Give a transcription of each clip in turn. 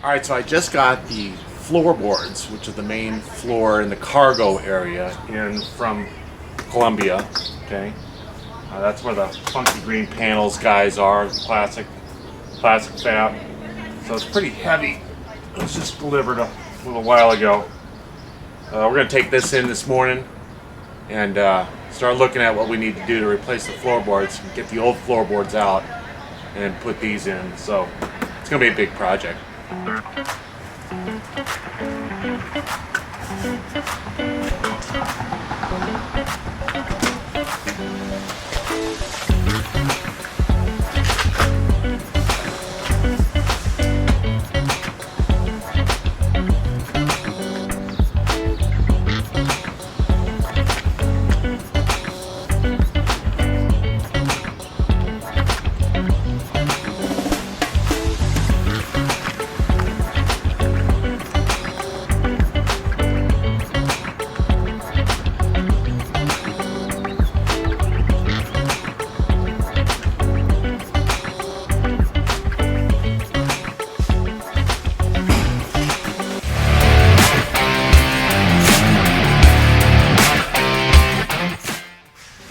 Alright, so I just got the floorboards, which is the main floor in the cargo area, in from Colombia. Okay, that's where the funky green panels guys are, plastic fab. So it's pretty heavy. It was just delivered a little while ago. We're going to take this in this morning and start looking at what we need to do to replace the floorboards, get the old floorboards out and put these in. So it's going to be a big project.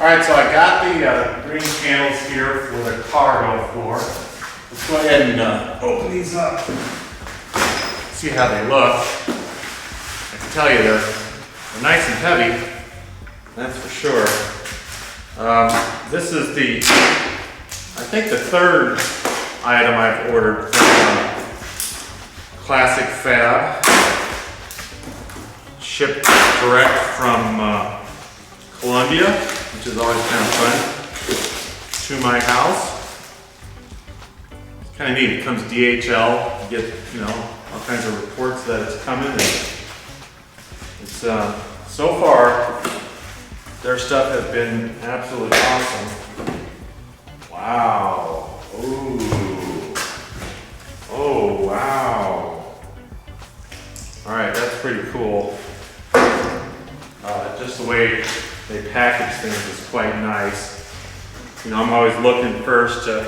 Alright, so I got the green panels here for the cargo floor. Let's go ahead and open these up, see how they look. I can tell you they're nice and heavy, that's for sure. This is I think the third item I've ordered from Classic Fab, shipped direct from Colombia, which is always kind of fun, to my house. It's kind of neat. It comes DHL. You get, all kinds of reports that it's coming. And it's so far, their stuff has been absolutely awesome. Wow. Ooh. Oh, wow. All right, that's pretty cool. Just the way they package things is quite nice. I'm always looking first to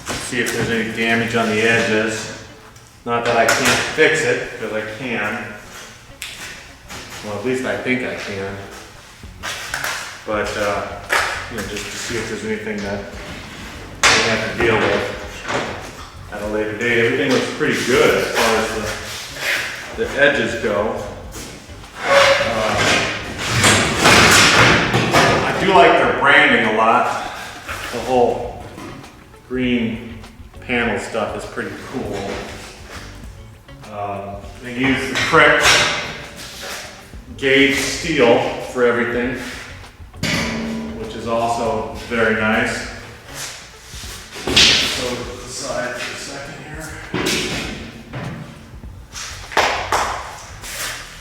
see if there's any damage on the edges. Not that I can't fix it, because I can. Well, at least I think I can. But, just to see if there's anything that we have to deal with at a later date. Everything looks pretty good as far as the edges go. I do like their branding a lot. The whole green panel stuff is pretty cool. They use the correct gauge steel for everything, which is also very nice. Let's go to the side for a second here.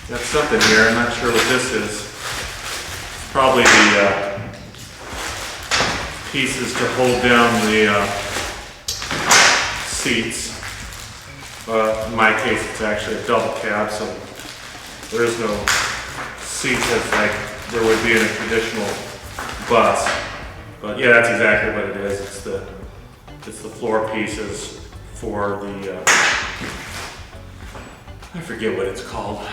Got something here, I'm not sure what this is. It's probably the pieces to hold down the seats. In my case, it's actually a double cab, so there is no seats as like there would be in a traditional bus. But yeah, that's exactly what it is. It's the floor pieces for the I forget what it's called.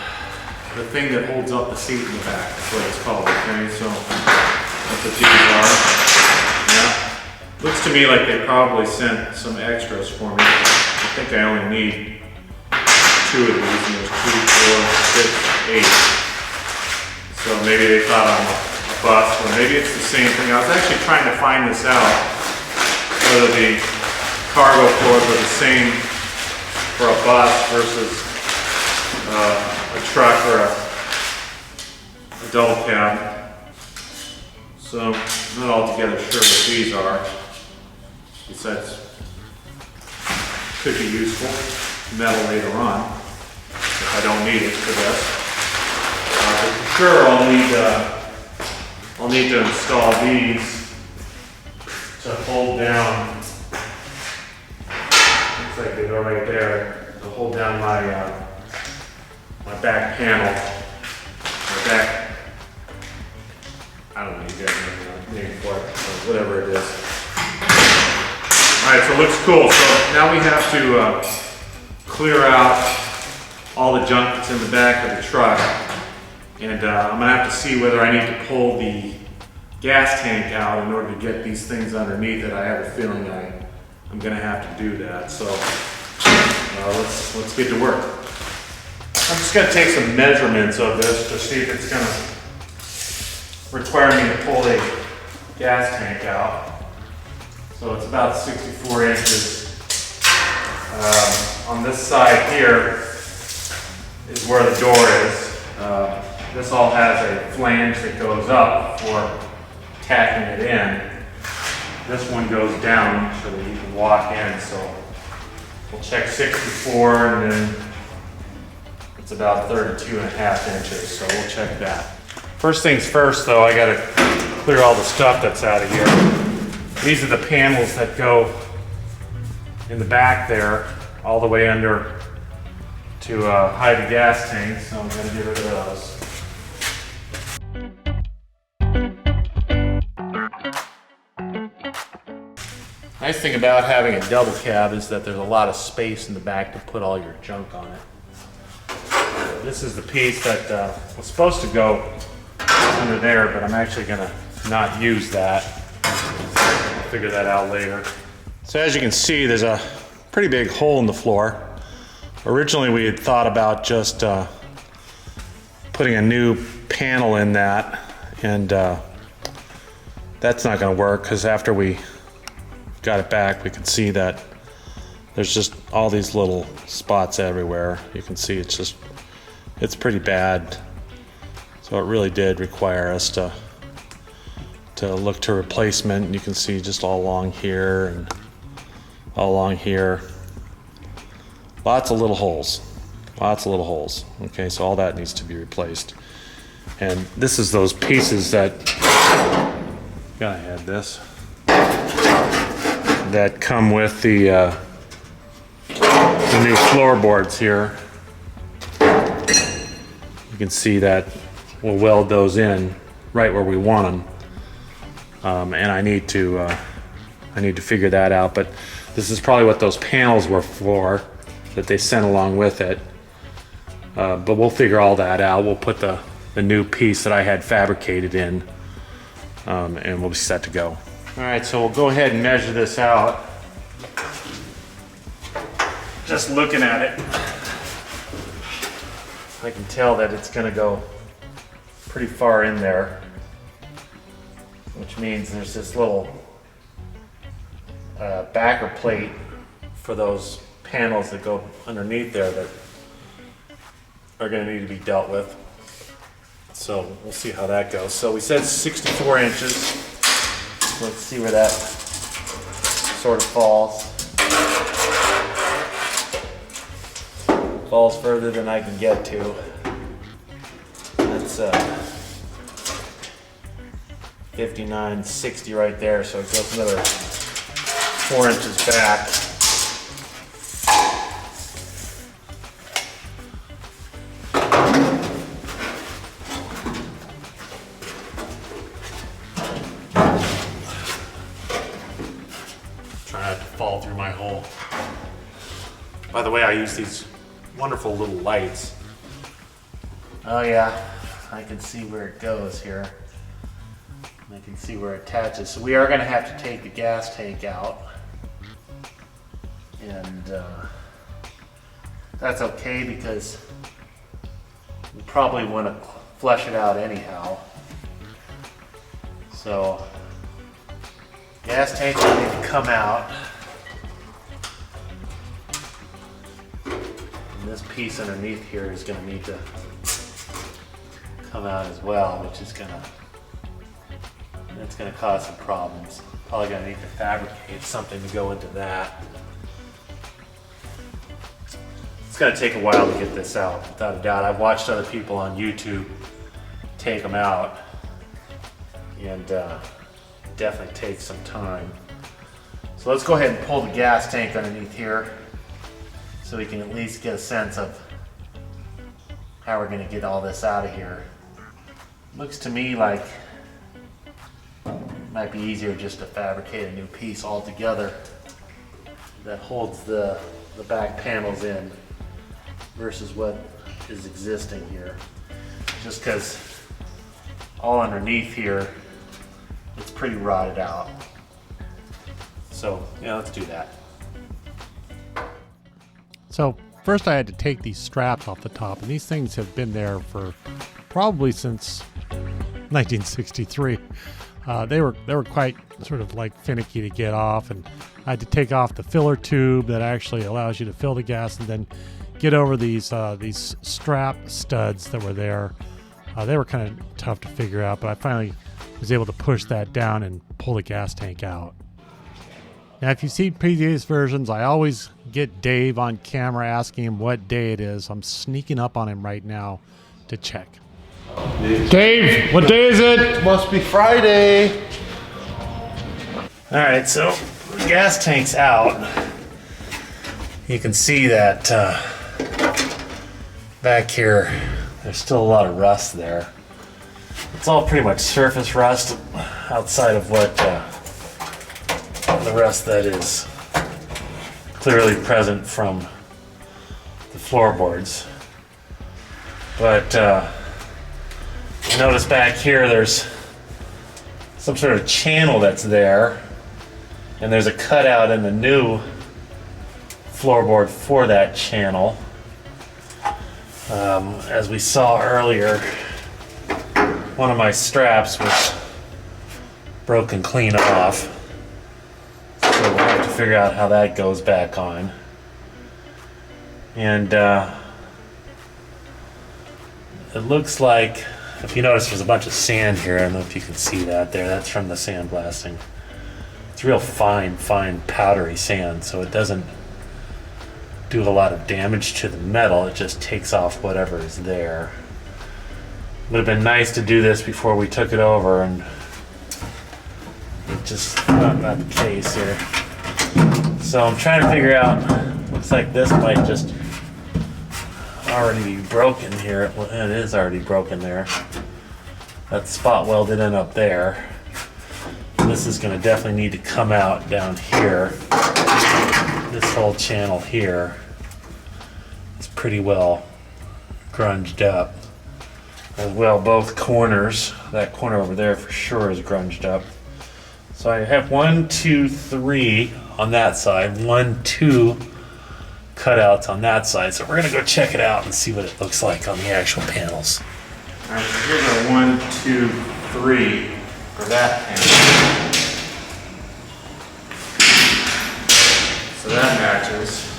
The thing that holds up the seat in the back. That's what it's called. Okay, so that's what these are. Yeah. Looks to me like they probably sent some extras for me. I think I only need 2 of these, and there's 2, 4, 6, 8. So maybe they thought I'm a bus, or maybe it's the same thing. I was actually trying to find this out, whether the cargo floors are the same for a bus versus a truck or a double cab. So I'm not altogether sure what these are. Besides, could be useful metal later on if I don't need it for this. But for sure I'll need to install these to hold down. Looks like they go right there to hold down my my back panel. My back. I don't know, you guys know the name for it, or whatever it is. Alright, so it looks cool. So now we have to clear out all the junk that's in the back of the truck. And I'm gonna have to see whether I need to pull the gas tank out in order to get these things underneath it. I have a feeling I'm gonna have to do that. So let's get to work. I'm just gonna take some measurements of this to see if it's gonna require me to pull a gas tank out. So it's about 64 inches. On this side here is where the door is. This all has a flange that goes up for tacking it in. This one goes down so that you can walk in. So we'll check 64, and then it's about 32.5 inches. So we'll check that. First things first though, I gotta clear all the stuff that's out of here. These are the panels that go in the back there, all the way under to hide the gas tank, so I'm going to get rid of those. Nice thing about having a double cab is that there's a lot of space in the back to put all your junk on it. This is the piece that was supposed to go under there, but I'm actually going to not use that. I'll figure that out later. So as you can see, there's a pretty big hole in the floor. Originally we had thought about just putting a new panel in that, and that's not going to work because after we got it back we could see that there's just all these little spots everywhere. You can see it's pretty bad. So it really did require us to look to replacement. And you can see just all along here and all along here. Lots of little holes. Lots of little holes. Okay, so all that needs to be replaced. And this is those pieces that, gotta add this, that come with the new floorboards here. You can see that we'll weld those in right where we want them. And I need to figure that out, but this is probably what those panels were for that they sent along with it. But we'll figure all that out. We'll put the new piece that I had fabricated in, and we'll be set to go. All right, so we'll go ahead and measure this out. Just looking at it, I can tell that it's gonna go pretty far in there, which means there's this little backer plate for those panels that go underneath there that are going to need to be dealt with. So we'll see how that goes. So we said 64 inches. Let's see where that sort of falls. Falls further than I can get to. That's 59.60 right there, so it goes another 4 inches back. Try not to fall through my hole. By the way, I use these wonderful little lights. Oh yeah, I can see where it goes here. I can see where it attaches. So we are going to have to take the gas tank out. And that's okay because we probably want to flush it out anyhow. So gas tank will need to come out. And this piece underneath here is going to need to come out as well, which is that's going to cause some problems. Probably going to need to fabricate something to go into that. It's going to take a while to get this out, without a doubt. I've watched other people on YouTube take them out, and it definitely takes some time. So let's go ahead and pull the gas tank underneath here so we can at least get a sense of how we're going to get all this out of here. Looks to me like it might be easier just to fabricate a new piece altogether that holds the back panels in. versus what is existing here. Just because all underneath here, it's pretty rotted out. So yeah, let's do that. So first I had to take these straps off the top, and these things have been there for probably since 1963. They were quite sort of like finicky to get off, and I had to take off the filler tube that actually allows you to fill the gas, and then get over these strap studs that were there. They were kind of tough to figure out, but I finally was able to push that down and pull the gas tank out. Now, if you see previous versions, I always get Dave on camera asking him what day it is. I'm sneaking up on him right now to check. Dave, what day is it? It must be Friday. All right, so the gas tank's out. You can see that back here, there's still a lot of rust there. It's all pretty much surface rust outside of what the rust that is clearly present from the floorboards. But notice back here there's some sort of channel that's there, and there's a cutout in the new floorboard for that channel. As we saw earlier, one of my straps was broken clean off. So we'll have to figure out how that goes back on. And it looks like, if you notice, there's a bunch of sand here. I don't know if you can see that there. That's from the sandblasting. It's real fine, powdery sand, so it doesn't do a lot of damage to the metal. It just takes off whatever is there. Would have been nice to do this before we took it over, and it's just not the case here. So I'm trying to figure out, looks like this might just already be broken here. Well, it is already broken there. That's spot welded in up there. This is going to definitely need to come out down here. This whole channel here is pretty well grunged up. As well, both corners, that corner over there for sure is grunged up. So I have 1, 2, 3 on that side, 1, 2 cutouts on that side. So we're gonna go check it out and see what it looks like on the actual panels. All right, so here's our 1, 2, 3 for that panel. So that matches.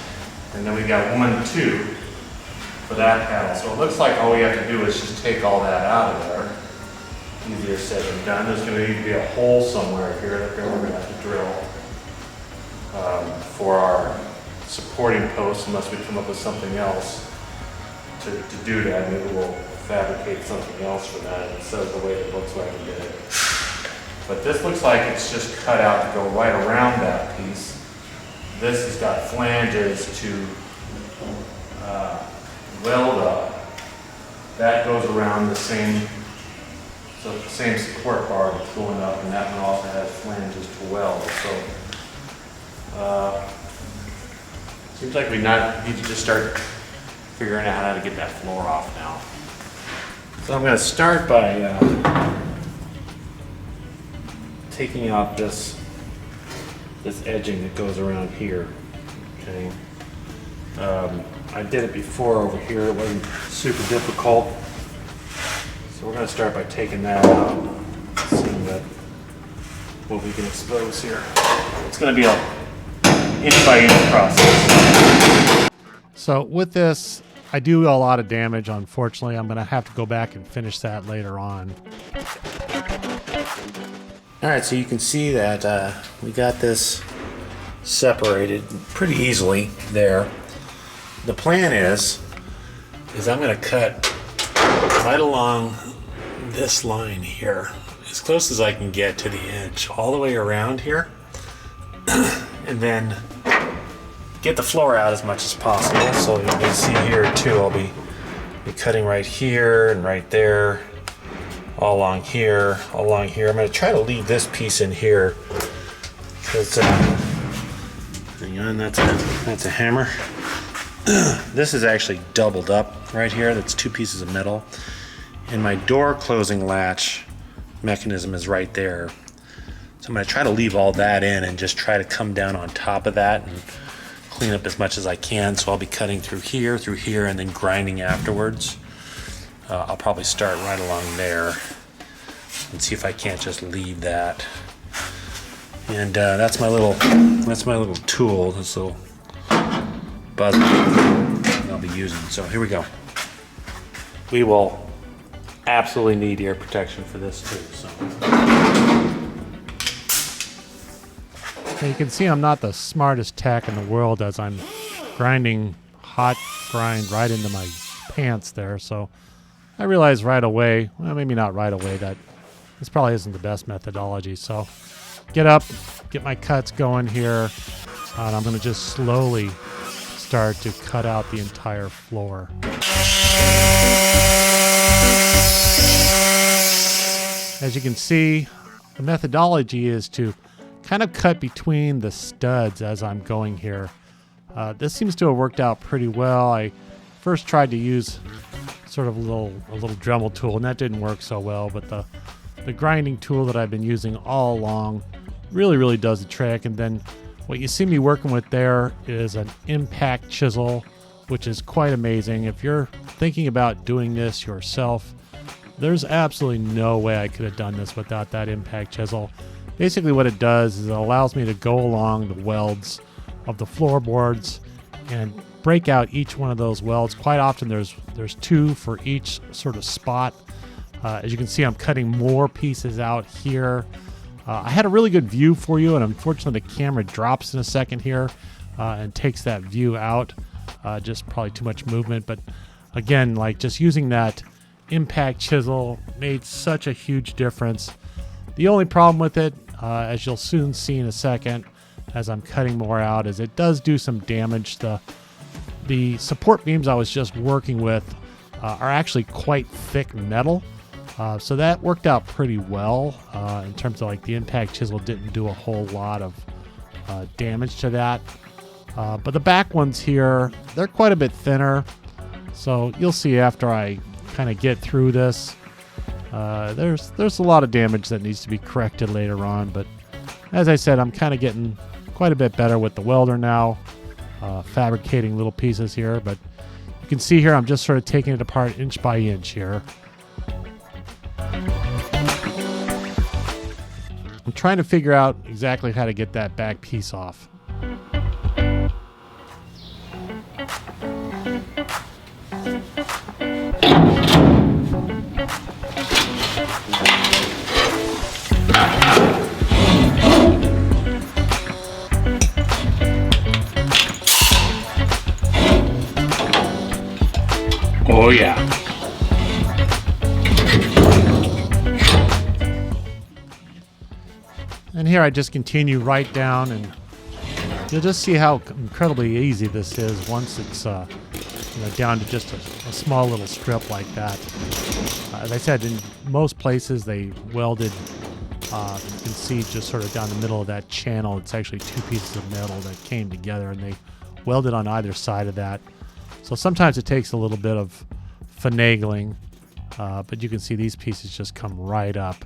And then we got 1, 2 for that panel. So it looks like all we have to do is just take all that out of there. Easier said than done. There's going to need to be a hole somewhere here that we're going to have to drill for our supporting posts, unless we come up with something else to do that. Maybe we'll fabricate something else for that instead of the way it looks like we did it. But this looks like it's just cut out to go right around that piece. This has got flanges to weld up. That goes around the same. So the same support bar that's going up, and that one also has flanges to weld. So seems like we need to just start figuring out how to get that floor off now. So I'm going to start by taking out this edging that goes around here. Okay. I did it before over here. It wasn't super difficult. So we're going to start by taking that out, seeing what we can expose here. It's going to be an inch by inch process. So with this, I do a lot of damage, unfortunately. I'm going to have to go back and finish that later on. All right, so you can see that we got this separated pretty easily there. The plan is I'm going to cut right along this line here, as close as I can get to the edge, all the way around here, and then get the floor out as much as possible. So you can see here too, I'll be cutting right here and right there, all along here, all along here. I'm going to try to leave this piece in here because hang on, that's a hammer. This is actually doubled up right here. That's two pieces of metal. And my door closing latch mechanism is right there. So I'm going to try to leave all that in and just try to come down on top of that and clean up as much as I can. So I'll be cutting through here, and then grinding afterwards. I'll probably start right along there and see if I can't just leave that. And that's my little tool, this little buzzer I'll be using. So here we go. We will absolutely need ear protection for this too. So. Now you can see I'm not the smartest tech in the world as I'm grinding hot grind right into my pants there. So I realized right away, well, maybe not right away, that this probably isn't the best methodology. So get up, get my cuts going here, and I'm going to just slowly start to cut out the entire floor. As you can see, the methodology is to kind of cut between the studs as I'm going here. This seems to have worked out pretty well. I first tried to use sort of a little Dremel tool, and that didn't work so well, but the grinding tool that I've been using all along really does the trick. And then what you see me working with there is an impact chisel, which is quite amazing. If you're thinking about doing this yourself, there's absolutely no way I could have done this without that impact chisel. Basically what it does is it allows me to go along the welds of the floorboards and break out each one of those welds. Quite often there's two for each sort of spot. As you can see, I'm cutting more pieces out here. I had a really good view for you, and unfortunately the camera drops in a second here and takes that view out. Just probably too much movement, but again, like just using that impact chisel made such a huge difference. The only problem with it, as you'll soon see in a second as I'm cutting more out, is it does do some damage. The support beams I was just working with are actually quite thick metal, so that worked out pretty well in terms of like the impact chisel didn't do a whole lot of damage to that. But the back ones here, they're quite a bit thinner, so you'll see after I kind of get through this, there's a lot of damage that needs to be corrected later on. But as I said, I'm kind of getting quite a bit better with the welder now, fabricating little pieces here. But you can see here I'm just sort of taking it apart inch by inch here. I'm trying to figure out exactly how to get that back piece off. Oh yeah. And here I just continue right down, and you'll just see how incredibly easy this is once it's down to just a small little strip like that. As I said, in most places they welded, you can see just sort of down the middle of that channel, it's actually two pieces of metal that came together, and they welded on either side of that. So sometimes it takes a little bit of finagling, but you can see these pieces just come right up.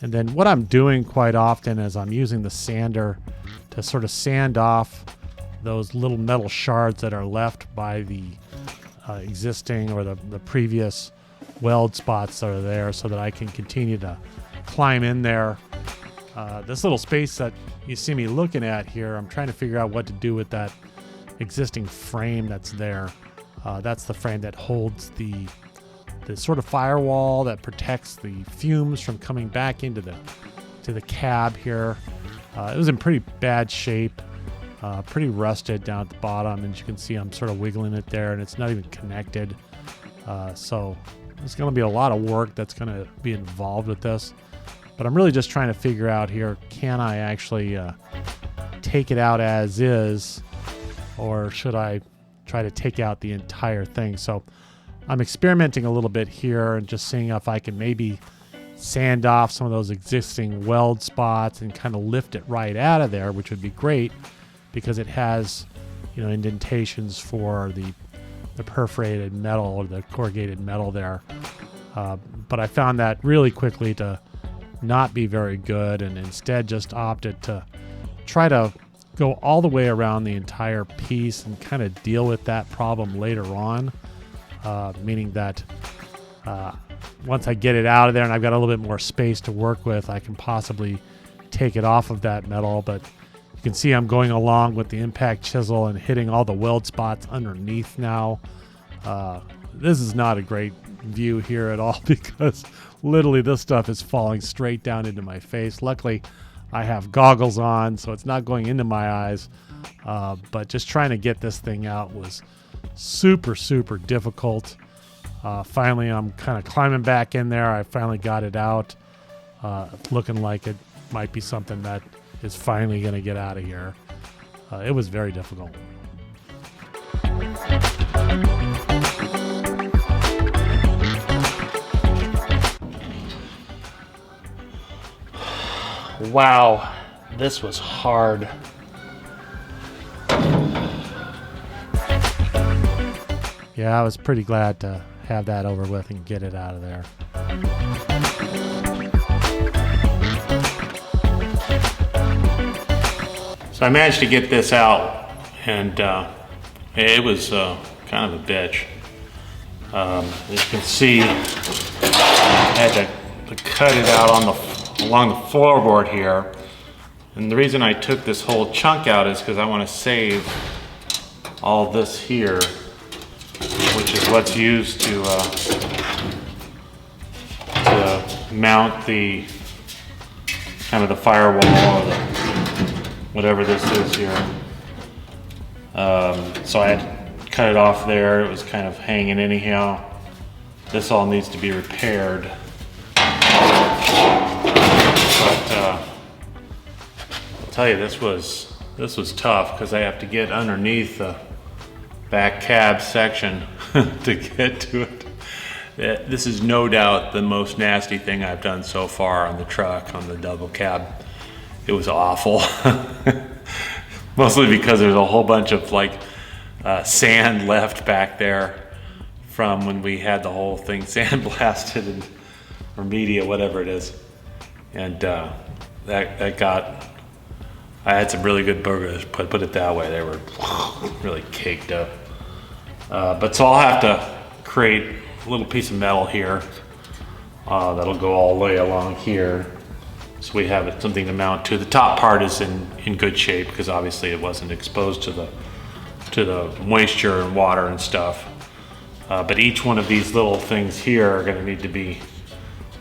And then what I'm doing quite often is I'm using the sander to sort of sand off those little metal shards that are left by the existing or the previous weld spots that are there, so that I can continue to climb in there. This little space that you see me looking at here, I'm trying to figure out what to do with that existing frame that's there. That's the frame that holds the sort of firewall that protects the fumes from coming back into the cab here. It was in pretty bad shape, pretty rusted down at the bottom, and you can see I'm sort of wiggling it there, and it's not even connected. So there's going to be a lot of work that's going to be involved with this, but I'm really just trying to figure out here, can I actually take it out as is, or should I try to take out the entire thing? So I'm experimenting a little bit here and just seeing if I can maybe sand off some of those existing weld spots and kind of lift it right out of there, which would be great because it has, indentations for the perforated metal or the corrugated metal there. But I found that really quickly to not be very good, and instead just opted to try to go all the way around the entire piece and kind of deal with that problem later on, meaning that once I get it out of there and I've got a little bit more space to work with, I can possibly take it off of that metal. But you can see I'm going along with the impact chisel and hitting all the weld spots underneath now. This is not a great view here at all because literally this stuff is falling straight down into my face. Luckily, I have goggles on, so it's not going into my eyes. But just trying to get this thing out was super, super difficult. Finally, I'm kind of climbing back in there. I finally got it out. Looking like it might be something that is finally going to get out of here. It was very difficult. Wow, this was hard. Yeah, I was pretty glad to have that over with and get it out of there. So I managed to get this out, and it was kind of a bitch. As you can see, I had to cut it out along the floorboard here. And the reason I took this whole chunk out is because I want to save all this here, which is what's used to mount the kind of the firewall or the whatever this is here. So I had to cut it off there. It was kind of hanging anyhow. This all needs to be repaired. But I'll tell you, this was tough because I have to get underneath the back cab section to get to it. This is no doubt the most nasty thing I've done so far on the truck, on the double cab. It was awful. Mostly because there's a whole bunch of sand left back there from when we had the whole thing sandblasted or media, whatever it is. And that got, I had some really good burgers, put it that way. They were really caked up. But so I'll have to create a little piece of metal here that'll go all the way along here. So we have something to mount to. The top part is in good shape because obviously it wasn't exposed to the moisture and water and stuff. But each one of these little things here are going to need to be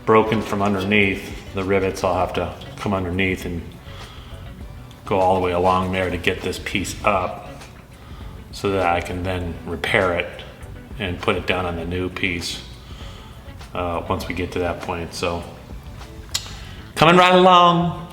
broken from underneath. The rivets I'll have to come underneath and go all the way along there to get this piece up so that I can then repair it and put it down on the new piece once we get to that point. So coming right along.